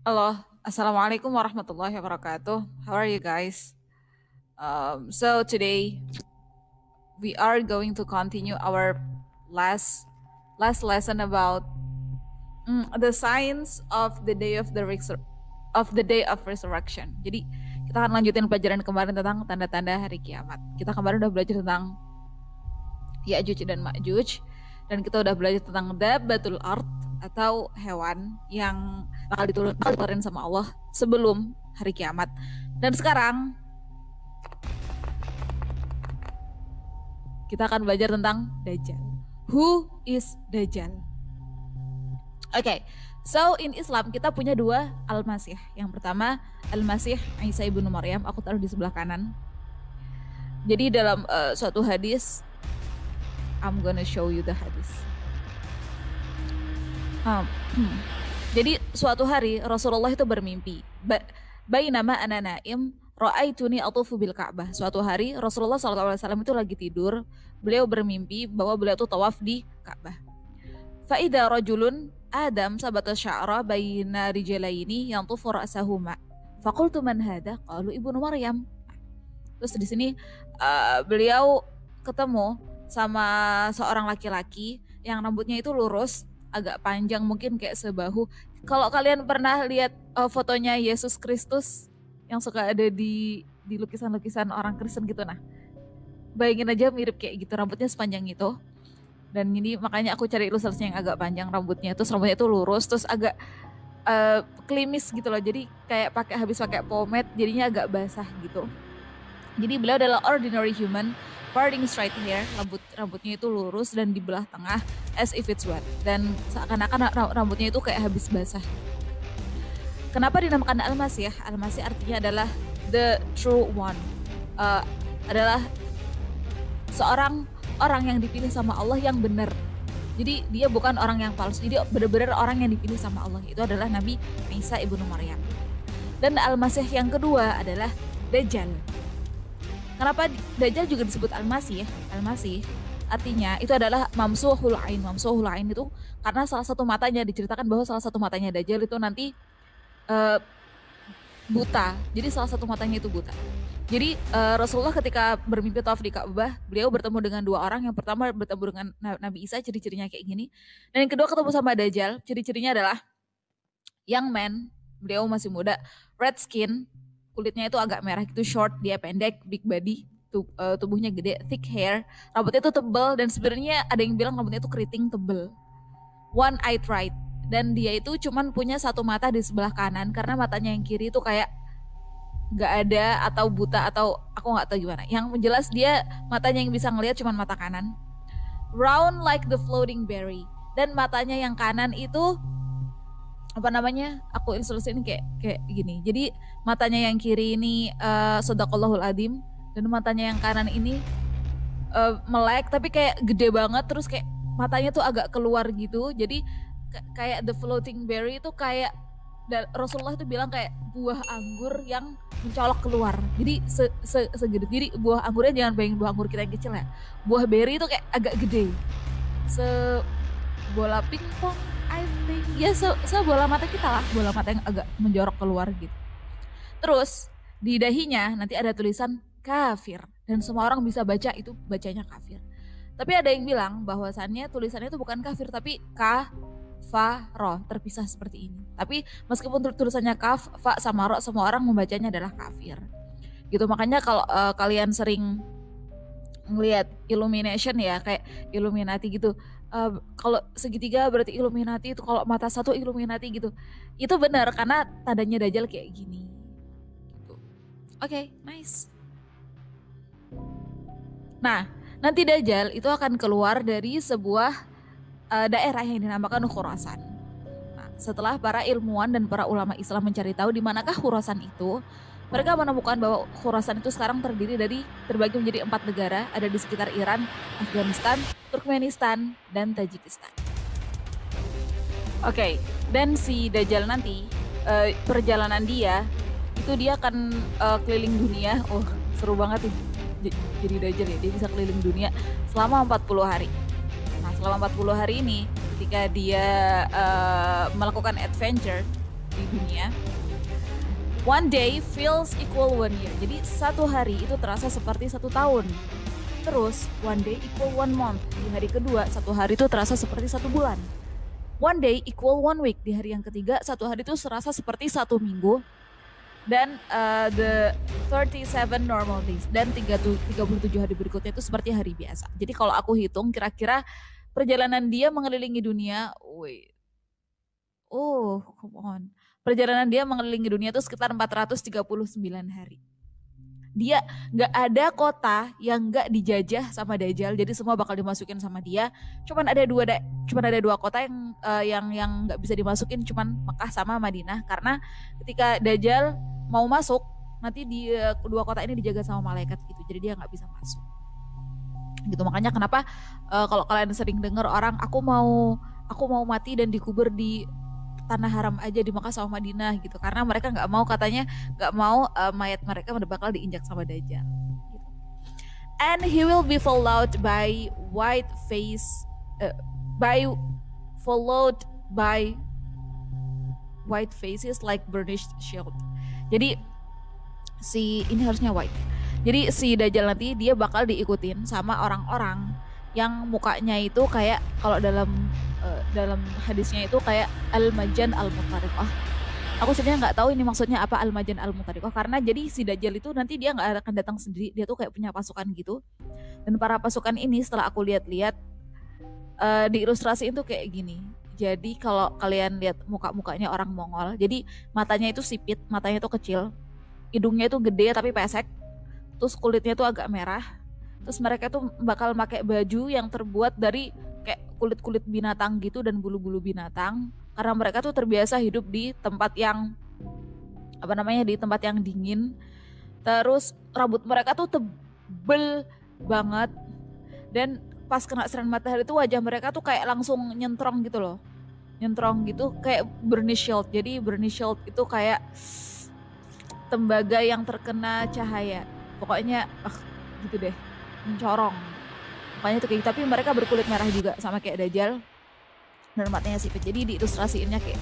Halo, Assalamualaikum warahmatullahi wabarakatuh. How are you guys? So today we are going to continue our last last lesson about the science of the day of resurrection. Jadi kita akan lanjutin pelajaran kemarin tentang tanda-tanda hari kiamat. Kita kemarin udah belajar tentang Ya'juj dan Ma'juj, dan kita udah belajar tentang Dabbatul Ard atau hewan yang bakal diturunin sama Allah sebelum hari kiamat. Dan sekarang kita akan belajar tentang Dajjal. Who is Dajjal? Oke, so in Islam kita punya dua Al-Masih. Yang pertama Al-Masih Isa ibnu Maryam, aku taruh di sebelah kanan. Jadi dalam suatu hadis, I'm gonna show you the hadis. Jadi suatu hari Rasulullah itu bermimpi. Bainama ana naim ra'aituni atufu bil Ka'bah. Suatu hari Rasulullah SAW itu lagi tidur, beliau bermimpi bahwa beliau itu tawaf di Ka'bah. Fa idza rajulun Adam sabata sya'ra baina rijalaini yantufu ra'sahuma. Faqultu man hadha? Qalu ibnu Maryam. Terus di sini beliau ketemu sama seorang laki-laki yang rambutnya itu lurus, agak panjang, mungkin kayak sebahu. Kalau kalian pernah lihat fotonya Yesus Kristus yang suka ada di lukisan-lukisan orang Kristen gitu, nah bayangin aja mirip kayak gitu, rambutnya sepanjang itu. Dan ini makanya aku cari ilustrasinya yang agak panjang rambutnya, terus rambutnya itu lurus, terus agak klimis gitu loh, jadi kayak habis pakai pomade, jadinya agak basah gitu. Jadi beliau adalah ordinary human, parting straight hair, rambutnya itu lurus dan dibelah tengah as if it's wet, dan seakan-akan rambutnya itu kayak habis basah. Kenapa dinamakan Al-Masih? Al-Masih artinya adalah the true one, adalah seorang orang yang dipilih sama Allah yang benar. Jadi dia bukan orang yang palsu, jadi benar-benar orang yang dipilih sama Allah. Itu adalah Nabi Isa ibnu Maryam. Dan Al-Masih yang kedua adalah Dajjal. Kenapa Dajjal juga disebut Al-Masih? Al-Masih artinya itu adalah mamsuhul ain. Mamsuhul ain itu karena salah satu matanya, diceritakan bahwa salah satu matanya Dajjal itu nanti buta. Jadi salah satu matanya itu buta. Jadi Rasulullah ketika bermimpi tawaf di Ka'bah, beliau bertemu dengan dua orang. Yang pertama bertemu dengan Nabi Isa, ciri-cirinya kayak gini. Dan yang kedua ketemu sama Dajjal, ciri-cirinya adalah young man, beliau masih muda, red skin, kulitnya itu agak merah gitu, short, dia pendek, big body, tubuhnya gede, thick hair, rambutnya itu tebal, dan sebenarnya ada yang bilang rambutnya itu keriting tebal. One eyed right, dan dia itu cuman punya satu mata di sebelah kanan karena matanya yang kiri itu kayak nggak ada atau buta atau aku nggak tahu gimana. Yang jelas dia matanya yang bisa ngelihat cuman mata kanan. Round like the floating berry, dan matanya yang kanan itu apa namanya, aku ilustrasiin kayak gini. Jadi matanya yang kiri ini Sadaqallahul Adzim, dan matanya yang kanan ini melek tapi kayak gede banget, terus kayak matanya tuh agak keluar gitu. Jadi kayak the floating berry itu kayak Rasulullah itu bilang kayak buah anggur yang mencolok keluar. Jadi segede. Jadi buah anggurnya jangan bayangin buah anggur kita yang kecil ya. Buah berry itu kayak agak gede. Bola pingpong, I think. Ya bola mata kita lah, bola mata yang agak menjorok keluar gitu. Terus di dahinya nanti ada tulisan kafir, dan semua orang bisa baca itu bacanya kafir. Tapi ada yang bilang bahwasannya tulisannya itu bukan kafir tapi kafaroh, terpisah seperti ini. Tapi meskipun tulisannya kaf, fa sama ro, semua orang membacanya adalah kafir. Gitu, makanya kalau kalian sering ngelihat Illumination ya, kayak Illuminati gitu. Kalau segitiga berarti Illuminati, itu kalau mata satu Illuminati gitu. Itu benar karena tandanya Dajjal kayak gini. Gitu. Oke, nice. Nah, nanti Dajjal itu akan keluar dari sebuah daerah yang dinamakan Khurasan. Nah, setelah para ilmuwan dan para ulama Islam mencari tahu di manakah Khurasan itu, mereka menemukan bahwa Khurasan itu sekarang terbagi menjadi 4 negara, ada di sekitar Iran, Afghanistan, Turkmenistan, dan Tajikistan. Oke, dan si Dajjal nanti perjalanan dia akan keliling dunia. Oh, seru banget nih jadi Dajjal ya, dia bisa keliling dunia selama 40 hari. Nah, selama 40 hari ini ketika dia melakukan adventure, di dunia. One day feels equal one year. Jadi satu hari itu terasa seperti satu tahun. Terus one day equal one month. Di hari kedua satu hari itu terasa seperti satu bulan. One day equal one week. Di hari yang ketiga satu hari itu terasa seperti satu minggu. Dan the 37 normal days. Dan 37 hari berikutnya itu seperti hari biasa. Jadi kalau aku hitung kira-kira perjalanan dia mengelilingi dunia. Come on. Perjalanan dia mengelilingi dunia itu sekitar 439 hari. Dia gak ada kota yang gak dijajah sama Dajjal, jadi semua bakal dimasukin sama dia. Cuman ada dua kota yang gak bisa dimasukin, cuman Mekah sama Madinah. Karena ketika Dajjal mau masuk, nanti di kedua kota ini dijaga sama malaikat gitu, jadi dia gak bisa masuk. Gitu, makanya kenapa kalau kalian sering dengar orang aku mau mati dan dikubur di tanah haram aja di Makkah sama Madinah gitu, karena mereka nggak mau mayat mereka bakal diinjak sama Dajjal gitu. And he will be followed by white faces like burnished shield. Jadi ini harusnya white. Jadi si Dajjal nanti dia bakal diikutin sama orang-orang yang mukanya itu kayak, kalau dalam hadisnya itu kayak al-majan al-mutariqah. Aku sebenarnya nggak tahu ini maksudnya apa al-majan al-mutariqah, karena jadi si Dajjal itu nanti dia nggak akan datang sendiri, dia tuh kayak punya pasukan gitu. Dan para pasukan ini setelah aku lihat-lihat di ilustrasi itu kayak gini. Jadi kalau kalian lihat mukanya orang Mongol, jadi matanya itu sipit, matanya itu kecil, hidungnya itu gede tapi pesek, terus kulitnya itu agak merah. Terus mereka tuh bakal pakai baju yang terbuat dari kayak kulit-kulit binatang gitu dan bulu-bulu binatang, karena mereka tuh terbiasa hidup di tempat yang di tempat yang dingin. Terus rambut mereka tuh tebel banget, dan pas kena sinar matahari tuh wajah mereka tuh kayak langsung nyentrong gitu kayak burnished shield. Jadi burnished shield itu kayak tembaga yang terkena cahaya, pokoknya gitu deh, mencorong. Makanya itu kayak, tapi mereka berkulit merah juga sama kayak Dajjal dan matanya sipit. Jadi di ilustrasiinnya kayak,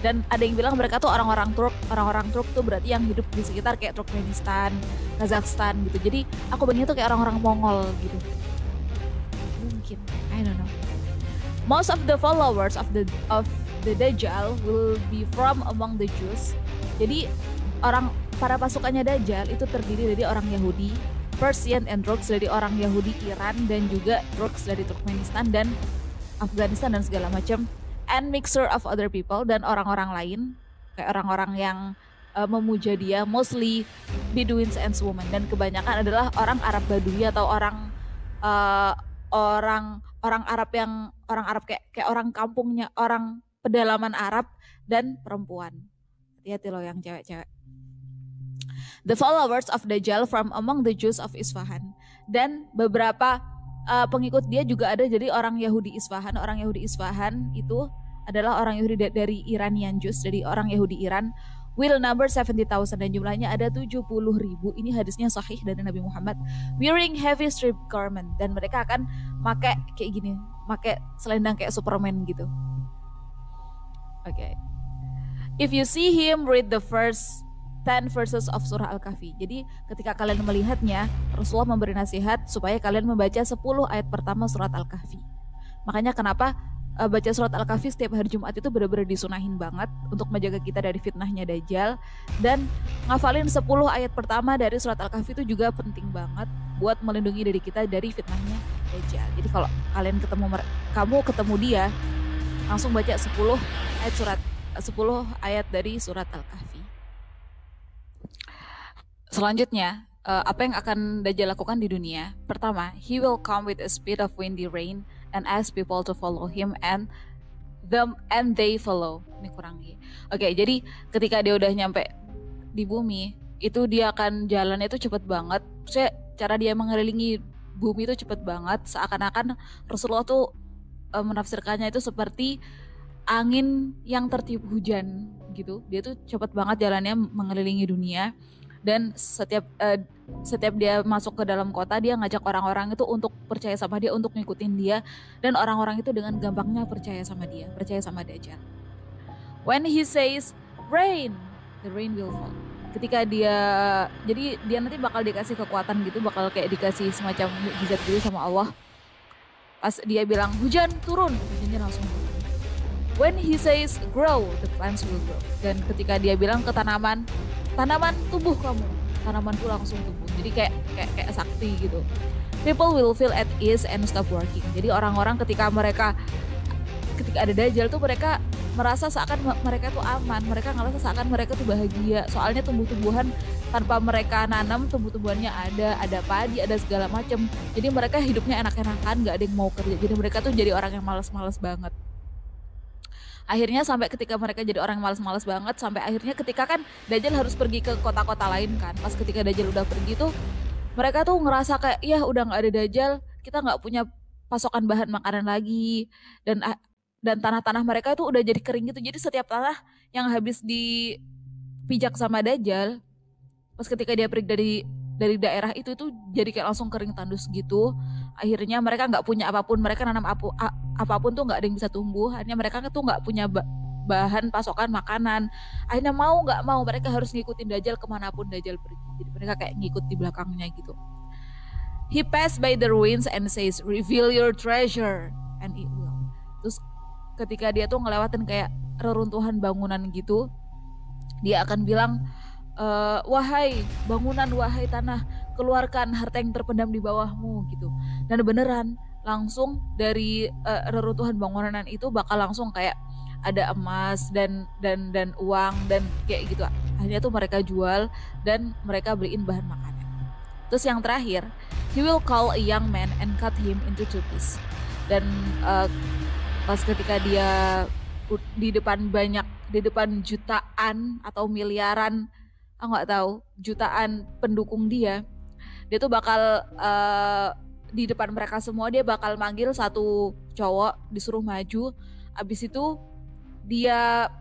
dan ada yang bilang mereka tuh orang-orang Turk tuh berarti yang hidup di sekitar kayak Turkmenistan, Kazakhstan gitu. Jadi aku bayangin tuh kayak orang-orang Mongol gitu. Mungkin, I don't know. Most of the followers of the Dajjal will be from among the Jews. Jadi para pasukannya Dajjal itu terdiri dari orang Yahudi, Persian and Turks dari orang Yahudi Iran, dan juga Turks dari Turkmenistan dan Afghanistan dan segala macam, and mixture of other people, dan orang-orang lain kayak orang-orang yang memuja dia, mostly Bedouins and women, dan kebanyakan adalah orang Arab Badui atau orang Arab kayak orang kampungnya, orang pedalaman Arab, dan perempuan. Hati-hati loh yang cewek-cewek. The followers of Dajjal from among the Jews of Isfahan. Dan beberapa pengikut dia juga ada jadi orang Yahudi Isfahan. Orang Yahudi Isfahan itu adalah orang Yahudi dari Iranian Jews, dari orang Yahudi Iran. Will number 70,000, dan jumlahnya ada 70,000. Ini hadisnya sahih dari Nabi Muhammad. Wearing heavy strip garment, dan mereka akan pakai kayak gini, pakai selendang kayak Superman gitu. Okay. If you see him, read the first 10 verses of surah Al-Kahfi. Jadi ketika kalian melihatnya, Rasulullah memberi nasihat supaya kalian membaca 10 ayat pertama surat Al-Kahfi. Makanya kenapa baca surat Al-Kahfi setiap hari Jumat itu benar-benar disunahin banget untuk menjaga kita dari fitnahnya Dajjal. Dan ngafalin 10 ayat pertama dari surat Al-Kahfi itu juga penting banget buat melindungi diri kita dari fitnahnya Dajjal. Jadi kalau kalian ketemu dia, langsung baca 10 ayat dari surat Al-Kahfi. Selanjutnya, apa yang akan Dajjal lakukan di dunia? Pertama, he will come with a speed of windy rain and ask people to follow him and they follow. Ini kurang ya. Oke, jadi ketika dia udah nyampe di bumi, itu dia akan jalannya itu cepet banget. Maksudnya cara dia mengelilingi bumi itu cepet banget. Seakan-akan Rasulullah tuh menafsirkannya itu seperti angin yang tertiup hujan gitu. Dia tuh cepet banget jalannya mengelilingi dunia. Dan setiap dia masuk ke dalam kota, dia ngajak orang-orang itu untuk percaya sama dia, untuk ngikutin dia. Dan orang-orang itu dengan gampangnya percaya sama dia, percaya sama Dajjal. When he says rain, the rain will fall. Ketika jadi dia nanti bakal dikasih kekuatan gitu, bakal kayak dikasih semacam mukjizat gitu sama Allah. Pas dia bilang hujan turun, hujannya langsung turun. When he says grow, the plants will grow. Dan ketika dia bilang ke tanaman tumbuh kamu, tanaman pun langsung tumbuh. Jadi kayak sakti gitu. People will feel at ease and stop working. Jadi orang-orang ketika ada Dajjal tuh mereka merasa seakan mereka tuh aman, mereka ngerasa seakan mereka tuh bahagia. Soalnya tumbuh-tumbuhan tanpa mereka nanam, tumbuh-tumbuhannya ada padi, ada segala macam. Jadi mereka hidupnya enak-enakan, nggak ada yang mau kerja. Jadi mereka tuh jadi orang yang malas-malas banget. Akhirnya sampai ketika mereka jadi orang yang malas-malas banget, sampai akhirnya ketika kan Dajjal harus pergi ke kota-kota lain kan. Pas ketika Dajjal udah pergi tuh, mereka tuh ngerasa kayak, ya udah nggak ada Dajjal, kita nggak punya pasokan bahan makanan lagi, dan tanah-tanah mereka itu udah jadi kering gitu. Jadi setiap tanah yang habis dipijak sama Dajjal, pas ketika dia pergi dari daerah itu jadi kayak langsung kering tandus gitu. Akhirnya mereka nggak punya apapun, mereka nanam apapun tuh nggak ada yang bisa tumbuh. Akhirnya mereka tuh nggak punya bahan pasokan makanan. Akhirnya mau nggak mau mereka harus ngikutin Dajjal kemanapun Dajjal pergi. Jadi mereka kayak ngikut di belakangnya gitu. He passed by the ruins and says, reveal your treasure, and it will. Terus ketika dia tuh ngelewatin kayak reruntuhan bangunan gitu, dia akan bilang, wahai bangunan, wahai tanah, keluarkan harta yang terpendam di bawahmu gitu. Dan beneran langsung dari reruntuhan bangunan itu bakal langsung kayak ada emas dan uang dan kayak gitu. Akhirnya tuh mereka jual dan mereka beliin bahan makanan. Terus yang terakhir, he will call a young man and cut him into two pieces. Dan pas ketika dia di depan jutaan atau miliaran, nggak tahu, jutaan pendukung dia tuh bakal di depan mereka semua dia bakal manggil satu cowok, disuruh maju. Abis itu dia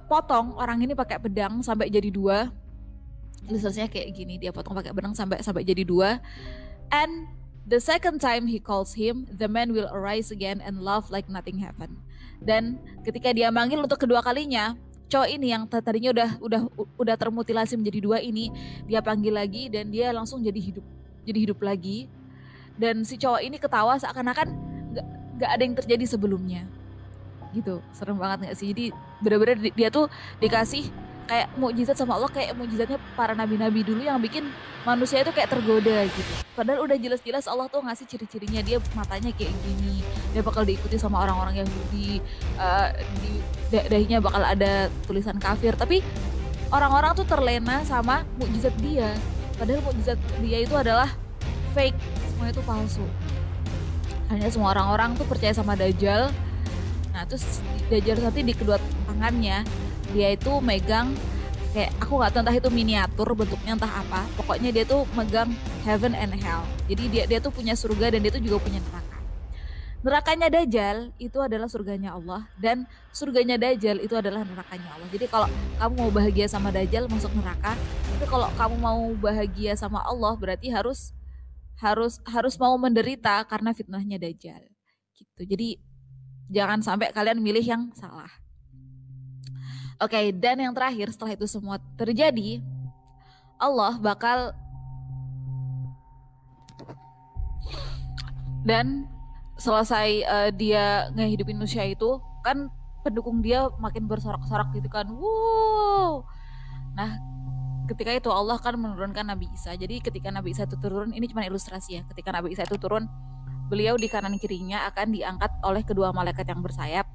potong orang ini pakai pedang sampai jadi dua. Tulisannya kayak gini, dia potong pakai pedang sampai jadi dua. And the second time he calls him, the man will arise again and laugh like nothing happened. Dan ketika dia manggil untuk kedua kalinya, cowok ini yang tadinya udah termutilasi menjadi dua ini, dia panggil lagi dan dia langsung jadi hidup lagi. Dan si cowok ini ketawa seakan-akan nggak ada yang terjadi sebelumnya. Gitu, serem banget nggak sih? Jadi benar-benar dia tuh dikasih kayak mukjizat sama Allah, kayak mukjizatnya para nabi-nabi dulu yang bikin manusia itu kayak tergoda gitu. Padahal udah jelas-jelas Allah tuh ngasih ciri-cirinya, dia matanya kayak gini, dia bakal diikuti sama orang-orang Yahudi, di dahinya bakal ada tulisan kafir. Tapi orang-orang tuh terlena sama mukjizat dia. Padahal mukjizat dia itu adalah fake, semuanya itu palsu. Hanya semua orang-orang tuh percaya sama Dajjal. Nah terus Dajjal nanti di kedua tangannya dia itu megang kayak, aku nggak tahu entah itu miniatur bentuknya entah apa, pokoknya dia tuh megang heaven and hell. Jadi dia tuh punya surga dan dia tuh juga punya neraka. Nerakanya Dajjal itu adalah surganya Allah, dan surganya Dajjal itu adalah nerakanya Allah. Jadi kalau kamu mau bahagia sama Dajjal masuk neraka, tapi kalau kamu mau bahagia sama Allah berarti harus mau menderita karena fitnahnya Dajjal gitu. Jadi jangan sampai kalian milih yang salah. Oke, dan yang terakhir setelah itu semua terjadi, Allah bakal dan selesai dia ngehidupin manusia itu kan, pendukung dia makin bersorak-sorak gitu kan, wow. Nah ketika itu Allah kan menurunkan Nabi Isa. Jadi ketika Nabi Isa itu turun, ini cuma ilustrasi ya, ketika Nabi Isa itu turun, beliau di kanan kirinya akan diangkat oleh kedua malaikat yang bersayap.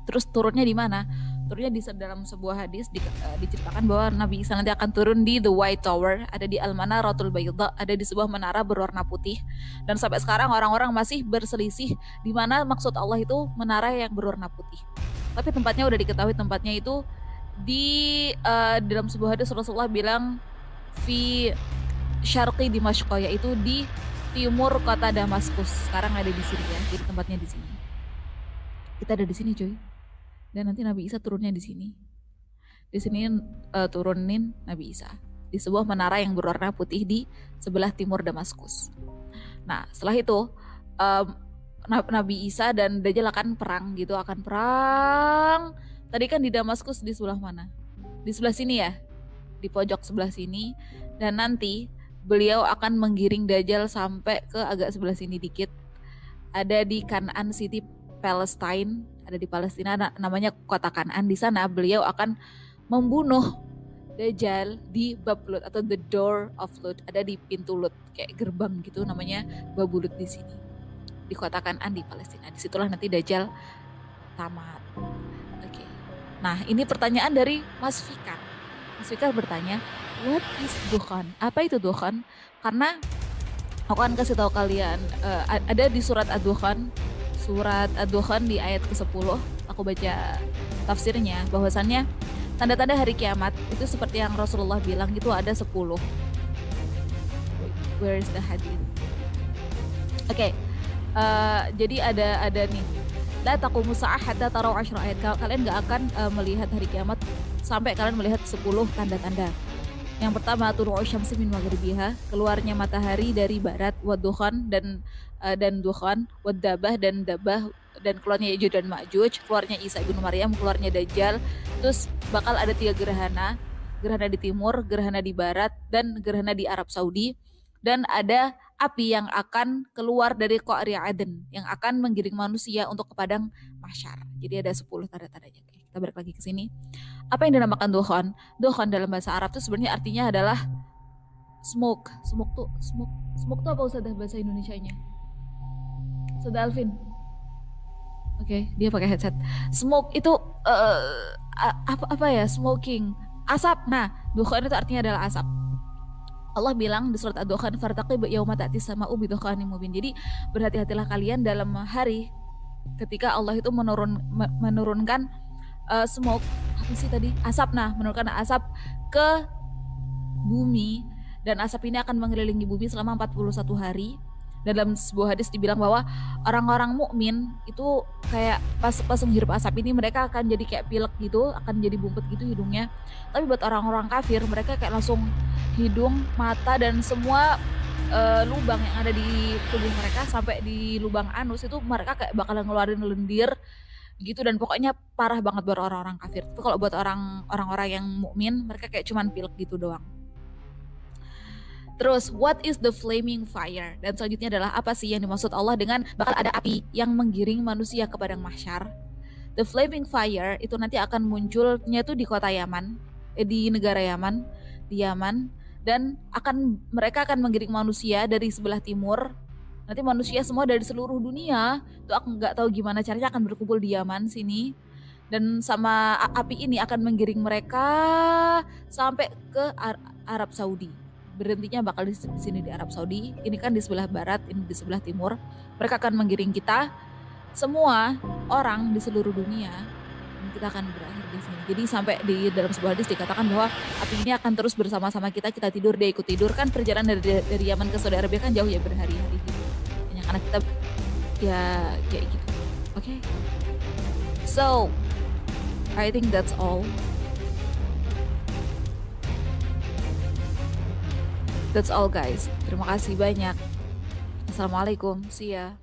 Terus turunnya di mana? Turunnya di dalam sebuah hadis diceritakan bahwa Nabi Isa nanti akan turun di The White Tower, ada di Al-Manaratul Bayda, ada di sebuah menara berwarna putih. Dan sampai sekarang orang-orang masih berselisih di mana maksud Allah itu menara yang berwarna putih. Tapi tempatnya udah diketahui, tempatnya itu di dalam sebuah hadis Rasulullah bilang fi syarqi Dimashq, yaitu di timur kota Damaskus. Sekarang ada di Syria, jadi tempatnya di sini. Kita ada di sini, cuy. Dan nanti Nabi Isa turunnya di sini. Di sini turunin Nabi Isa di sebuah menara yang berwarna putih di sebelah timur Damaskus. Nah, setelah itu Nabi Isa dan Dajjal akan perang gitu, akan perang. Tadi kan di Damaskus di sebelah mana? Di sebelah sini ya, di pojok sebelah sini. Dan nanti beliau akan menggiring Dajjal sampai ke agak sebelah sini dikit. Ada di Kanaan City, Palestine, ada di Palestina, namanya kota Kanaan. Di sana beliau akan membunuh Dajjal di bab Lut atau the door of Lut, ada di pintu Lut, kayak gerbang gitu, namanya Babu Lut di sini, di kota Kanaan di Palestina. Disitulah nanti Dajjal tamat. Oke. Nah, ini pertanyaan dari Mas Fikar. Mas Fikar bertanya, what is Dukhan? Apa itu Dukhan? Karena aku akan kasih tahu kalian, ada di surat Ad-Dukhan, di ayat ke-10, aku baca tafsirnya, bahwasannya tanda-tanda hari kiamat itu seperti yang Rasulullah bilang itu ada 10. Where is the hadith? Oke. Jadi ada nih. La taqumu sa'ah hatta taraw 10 ayat. Kalian gak akan melihat hari kiamat sampai kalian melihat 10 tanda-tanda. Yang pertama, tulu'u syamsi min maghribiha, keluarnya matahari dari barat, wadukhan dan dukhan, wadabah dan dabah, dan keluarnya Yajuj dan Majuj, keluarnya Isa ibnu Maryam, keluarnya Dajjal. Terus bakal ada 3 gerhana di timur, gerhana di barat, dan gerhana di Arab Saudi. Dan ada api yang akan keluar dari Qa'ri Aden, yang akan menggiring manusia untuk ke padang mahsyar. Jadi ada 10 tanda-tandanya. Oke, kita balik lagi ke sini. Apa yang dinamakan dukhan? Dukhan dalam bahasa Arab itu sebenarnya artinya adalah smoke. Smoke tuh apa Ustazah bahasa Indonesianya? Ustazah Alvin. Oke, dia pakai headset. Smoke itu apa ya? Smoking, asap. Nah, dukhan itu artinya adalah asap. Allah bilang di surat Ad-Dukhan, fartaqib yauma ta'tis sama'u bidukhanin mubin. Jadi berhati-hatilah kalian dalam hari ketika Allah itu menurunkan smoke, apa sih tadi? Asap. Nah, menurunkan asap ke bumi, dan asap ini akan mengelilingi bumi selama 41 hari. Dalam sebuah hadis dibilang bahwa orang-orang mukmin itu kayak pas menghirup asap ini mereka akan jadi kayak pilek gitu, akan jadi bumpet gitu hidungnya. Tapi buat orang-orang kafir, mereka kayak langsung hidung, mata, dan semua lubang yang ada di tubuh mereka sampai di lubang anus itu mereka kayak bakalan ngeluarin lendir gitu, dan pokoknya parah banget buat orang-orang kafir. Itu kalau buat orang-orang yang mukmin, mereka kayak cuman pilek gitu doang. Terus, what is the flaming fire? Dan selanjutnya adalah apa sih yang dimaksud Allah dengan bakal ada api yang menggiring manusia ke padang mahsyar? The flaming fire itu nanti akan munculnya tuh di kota Yaman, di negara Yaman, di Yaman, dan mereka akan menggiring manusia dari sebelah timur. Nanti manusia semua dari seluruh dunia, tuh aku nggak tahu gimana caranya akan berkumpul di Yaman sini. Dan sama api ini akan menggiring mereka sampai ke Arab Saudi. Berhentinya bakal di sini di Arab Saudi. Ini kan di sebelah barat, ini di sebelah timur. Mereka akan menggiring kita semua orang di seluruh dunia, dan kita akan berakhir di sini. Jadi sampai di dalam sebuah hadis dikatakan bahwa api ini akan terus bersama-sama kita. Kita tidur, dia ikut tidur. Kan perjalanan dari Yaman ke Saudi Arabia kan jauh ya, berhari-hari gitu. Hanya karena kita ya kayak gitu. Oke. So, I think that's all. That's all guys. Terima kasih banyak. Assalamualaikum. See ya.